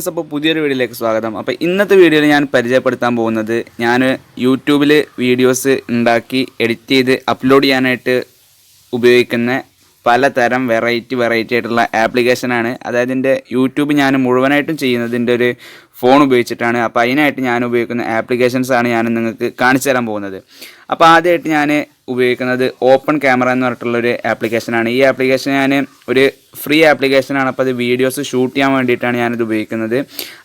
അപ്പോൾ പുതിയൊരു വീഡിയോയിലേക്ക് സ്വാഗതം. അപ്പോൾ ഇന്നത്തെ വീഡിയോയിൽ ഞാൻ പരിചയപ്പെടുത്താൻ പോകുന്നത് ഞാൻ യൂട്യൂബിൽ വീഡിയോസ് ഉണ്ടാക്കി എഡിറ്റ് ചെയ്ത് അപ്ലോഡ് ചെയ്യാനായിട്ട് ഉപയോഗിക്കുന്ന പലതരം വെറൈറ്റി ആയിട്ടുള്ള ആപ്ലിക്കേഷനാണ്. അതായത് എൻ്റെ യൂട്യൂബ് ഞാൻ മുഴുവനായിട്ടും ചെയ്യുന്നതിൻ്റെ ഒരു ഫോൺ ഉപയോഗിച്ചിട്ടാണ്. അപ്പോൾ അതിനായിട്ട് ഞാൻ ഉപയോഗിക്കുന്ന ആപ്ലിക്കേഷൻസാണ് ഞാൻ നിങ്ങൾക്ക് കാണിച്ചു തരാൻ പോകുന്നത്. അപ്പോൾ ആദ്യമായിട്ട് ഞാൻ ഉപയോഗിക്കുന്നത് ഓപ്പൺ ക്യാമറ എന്ന് പറഞ്ഞിട്ടുള്ളൊരു ആപ്ലിക്കേഷനാണ്. ഈ ആപ്ലിക്കേഷൻ ഞാൻ ഒരു ഫ്രീ ആപ്ലിക്കേഷനാണ്. അപ്പോൾ അത് വീഡിയോസ് ഷൂട്ട് ചെയ്യാൻ വേണ്ടിയിട്ടാണ് ഞാനിത് ഉപയോഗിക്കുന്നത്.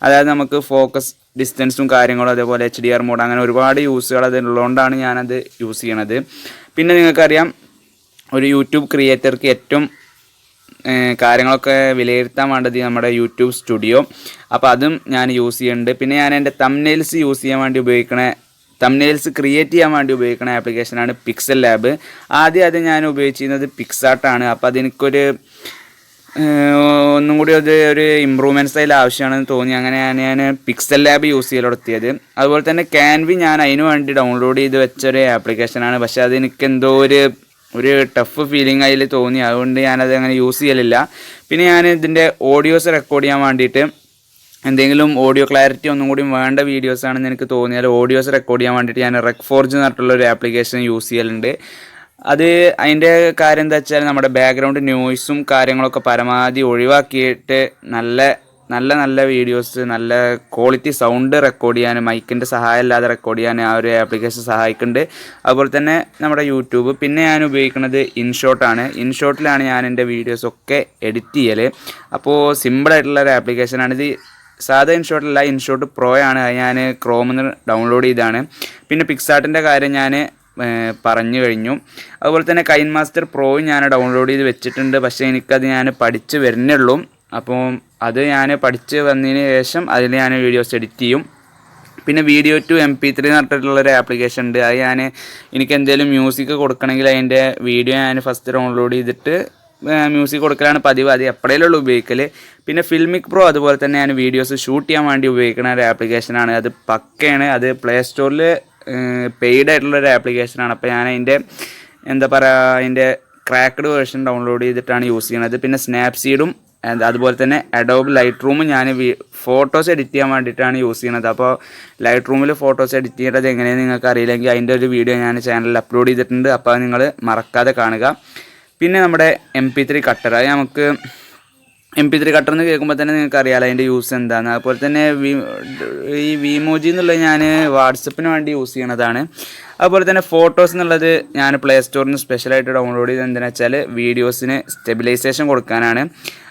അതായത് നമുക്ക് ഫോക്കസ് ഡിസ്റ്റൻസും കാര്യങ്ങളും അതേപോലെ HDR മോഡ് അങ്ങനെ ഒരുപാട് യൂസുകൾ അതുള്ളതുകൊണ്ടാണ് ഞാനത് യൂസ് ചെയ്യണത്. പിന്നെ നിങ്ങൾക്കറിയാം ഒരു യൂട്യൂബ് ക്രിയേറ്റർക്ക് ഏറ്റവും കാര്യങ്ങളൊക്കെ വിലയിരുത്താൻ വേണ്ടത് നമ്മുടെ യൂട്യൂബ് സ്റ്റുഡിയോ. അപ്പോൾ അതും ഞാൻ യൂസ് ചെയ്യുന്നുണ്ട്. പിന്നെ ഞാൻ എൻ്റെ തംബ്നെയിൽസ് യൂസ് ചെയ്യാൻ വേണ്ടി തംബ്നെയിൽസ് ക്രിയേറ്റ് ചെയ്യാൻ വേണ്ടി ഉപയോഗിക്കുന്ന ആപ്ലിക്കേഷനാണ് പിക്സൽ ലാബ്. ആദ്യം ഞാൻ ഉപയോഗിച്ചിരുന്നത് പിക്സാർട്ടാണ്. അപ്പോൾ അതെനിക്കൊരു ഒന്നും കൂടി ഒരു ഇമ്പ്രൂവ്മെൻറ്റ്സ് അതിൽ ആവശ്യമാണെന്ന് തോന്നി. അങ്ങനെ ഞാൻ പിക്സൽ ലാബ് യൂസ് ചെയ്യലെടുത്തിയത്. അതുപോലെ തന്നെ ക്യാൻവി ഞാൻ അതിന് വേണ്ടി ഡൗൺലോഡ് ചെയ്ത് വെച്ചൊരു ആപ്ലിക്കേഷനാണ്. പക്ഷേ അതെനിക്ക് എന്തോ ഒരു ടഫ് ഫീലിംഗ് അതിൽ തോന്നി. അതുകൊണ്ട് ഞാനത് അങ്ങനെ യൂസ് ചെയ്യലില്ല. പിന്നെ ഞാൻ ഇതിൻ്റെ ഓഡിയോസ് റെക്കോർഡ് ചെയ്യാൻ വേണ്ടിയിട്ട് എന്തെങ്കിലും ഓഡിയോ ക്ലാരിറ്റി ഒന്നും കൂടി വേണ്ട വീഡിയോസ് ആണെന്ന് എനിക്ക് തോന്നിയാൽ ഓഡിയോസ് റെക്കോർഡ് ചെയ്യാൻ വേണ്ടിയിട്ട് ഞാൻ റെക്ഫോർജ് എന്ന് പറഞ്ഞിട്ടുള്ളൊരു ആപ്ലിക്കേഷൻ യൂസ് ചെയ്യലുണ്ട്. അതിൻ്റെ കാര്യം എന്താ വെച്ചാൽ നമ്മുടെ ബാക്ക്ഗ്രൗണ്ട് നോയ്സും കാര്യങ്ങളൊക്കെ പരമാവധി ഒഴിവാക്കിയിട്ട് നല്ല വീഡിയോസ് നല്ല ക്വാളിറ്റി സൗണ്ട് റെക്കോർഡ് ചെയ്യാൻ മൈക്കിൻ്റെ സഹായം ഇല്ലാതെ റെക്കോർഡ് ചെയ്യാൻ ആ ഒരു ആപ്ലിക്കേഷൻ സഹായിക്കുന്നുണ്ട്. അതുപോലെ തന്നെ നമ്മുടെ യൂട്യൂബ്. പിന്നെ ഞാൻ ഉപയോഗിക്കുന്നത് ഇൻഷോട്ടാണ്. ഇൻഷോട്ടിലാണ് ഞാൻ എൻ്റെ വീഡിയോസൊക്കെ എഡിറ്റ് ചെയ്യൽ. അപ്പോൾ സിമ്പിളായിട്ടുള്ള ഒരു ആപ്ലിക്കേഷനാണ് ഇത്. സാധാ ഇൻഷോട്ടല്ല, ഇൻഷോട്ട് പ്രോ ആണ്. അത് ഞാൻ ക്രോമിൽ നിന്ന് ഡൗൺലോഡ് ചെയ്താണ്. പിന്നെ പിക്സാർട്ടിൻ്റെ കാര്യം ഞാൻ പറഞ്ഞു കഴിഞ്ഞു. അതുപോലെ തന്നെ കൈൻ മാസ്റ്റർ പ്രോയും ഞാൻ ഡൗൺലോഡ് ചെയ്ത് വെച്ചിട്ടുണ്ട്. പക്ഷേ എനിക്കത് ഞാൻ പഠിച്ച് വരുന്നുള്ളൂ. അപ്പോൾ അത് ഞാൻ പഠിച്ച് വന്നതിന് ശേഷം അതിൽ ഞാൻ വീഡിയോസ് എഡിറ്റ് ചെയ്യും. പിന്നെ വീഡിയോ ടു MP3 എന്ന് പറഞ്ഞിട്ടുള്ളൊരു ആപ്ലിക്കേഷൻ ഉണ്ട്. അത് എനിക്ക് എന്തെങ്കിലും മ്യൂസിക് കൊടുക്കണമെങ്കിൽ അതിൻ്റെ വീഡിയോ ഞാൻ ഫസ്റ്റ് ഡൗൺലോഡ് ചെയ്തിട്ട് മ്യൂസിക് കൊടുക്കലാണ് പതിവ്. അത് എപ്പോഴേലുള്ള ഉപയോഗിക്കൽ. പിന്നെ ഫിൽമിക് പ്രോ അതുപോലെ തന്നെ ഞാൻ വീഡിയോസ് ഷൂട്ട് ചെയ്യാൻ വേണ്ടി ഉപയോഗിക്കുന്ന ഒരു ആപ്ലിക്കേഷനാണ്. അത് പക്കയാണ്. അത് പ്ലേ സ്റ്റോറിൽ പെയ്ഡ് ആയിട്ടുള്ളൊരു ആപ്ലിക്കേഷനാണ്. അപ്പോൾ ഞാൻ അതിൻ്റെ ക്രാക്ക്ഡ് വേർഷൻ ഡൗൺലോഡ് ചെയ്തിട്ടാണ് യൂസ് ചെയ്യുന്നത്. പിന്നെ സ്നാപ്സീഡും അതുപോലെ തന്നെ അഡോബ് ലൈറ്റ് റൂമും ഞാൻ ഫോട്ടോസ് എഡിറ്റ് ചെയ്യാൻ വേണ്ടിയിട്ടാണ് യൂസ് ചെയ്യുന്നത്. അപ്പോൾ ലൈറ്റ് റൂമിൽ ഫോട്ടോസ് എഡിറ്റ് ചെയ്യേണ്ടത് എങ്ങനെയെന്ന് നിങ്ങൾക്ക് അറിയില്ലെങ്കിൽ അതിൻ്റെ ഒരു വീഡിയോ ഞാൻ ചാനലിൽ അപ്ലോഡ് ചെയ്തിട്ടുണ്ട്. അപ്പോൾ അത് നിങ്ങൾ മറക്കാതെ കാണുക. പിന്നെ നമ്മുടെ MP3 കട്ടർ. അത് നമുക്ക് MP3 കട്ടർ എന്ന് കേൾക്കുമ്പോൾ തന്നെ നിങ്ങൾക്ക് അറിയാമല്ലോ അതിൻ്റെ യൂസ് എന്താണ്. അതുപോലെ തന്നെ ഈ വിമോജി എന്നുള്ളത് ഞാൻ വാട്സപ്പിന് വേണ്ടി യൂസ് ചെയ്യണതാണ്. അതുപോലെ തന്നെ ഫോട്ടോസ് എന്നുള്ളത് ഞാൻ പ്ലേ സ്റ്റോറിൽ നിന്ന് സ്പെഷ്യലായിട്ട് ഡൗൺലോഡ് ചെയ്ത് എന്താണെന്ന് വെച്ചാൽ വീഡിയോസിന് സ്റ്റെബിലൈസേഷൻ കൊടുക്കാനാണ്.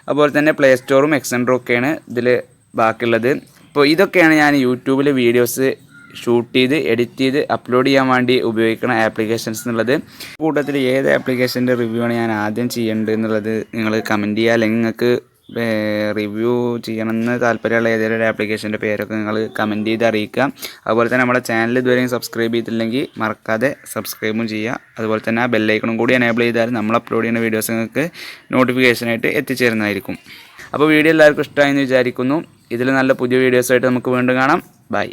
അതുപോലെ തന്നെ പ്ലേ സ്റ്റോറും എക്സെൻഡറും ഒക്കെയാണ് ഇതിൽ ബാക്കിയുള്ളത്. അപ്പോൾ ഇതൊക്കെയാണ് ഞാൻ യൂട്യൂബിൽ വീഡിയോസ് ഷൂട്ട് ചെയ്ത് എഡിറ്റ് ചെയ്ത് അപ്ലോഡ് ചെയ്യാൻ വേണ്ടി ഉപയോഗിക്കുന്ന ആപ്ലിക്കേഷൻസ് എന്നുള്ളത്. കൂട്ടത്തിൽ ഏത് ആപ്ലിക്കേഷൻ്റെ റിവ്യൂ ആണ് ഞാൻ ആദ്യം ചെയ്യേണ്ടത് എന്നുള്ളത് നിങ്ങൾ കമൻറ്റ് ചെയ്യുക. അല്ലെങ്കിൽ നിങ്ങൾക്ക് റിവ്യൂ ചെയ്യണമെന്ന് താല്പര്യമുള്ള ഏതെങ്കിലും ഒരു ആപ്ലിക്കേഷൻ്റെ പേരൊക്കെ നിങ്ങൾ കമൻറ്റ് ചെയ്ത് അറിയിക്കുക. അതുപോലെ തന്നെ നമ്മുടെ ചാനൽ ഇതുവരെയും സബ്സ്ക്രൈബ് ചെയ്തിട്ടില്ലെങ്കിൽ മറക്കാതെ സബ്സ്ക്രൈബും ചെയ്യുക. അതുപോലെ തന്നെ ആ ബെല്ലൈക്കണും കൂടി എനേബിൾ ചെയ്താൽ നമ്മൾ അപ്ലോഡ് ചെയ്യുന്ന വീഡിയോസ് നിങ്ങൾക്ക് നോട്ടിഫിക്കേഷനായിട്ട് എത്തിച്ചേരുന്നതായിരിക്കും. അപ്പോൾ വീഡിയോ എല്ലാവർക്കും ഇഷ്ടമായെന്ന് വിചാരിക്കുന്നു. ഇതിൽ നല്ല പുതിയ വീഡിയോസായിട്ട് നമുക്ക് വീണ്ടും കാണാം. ബൈ.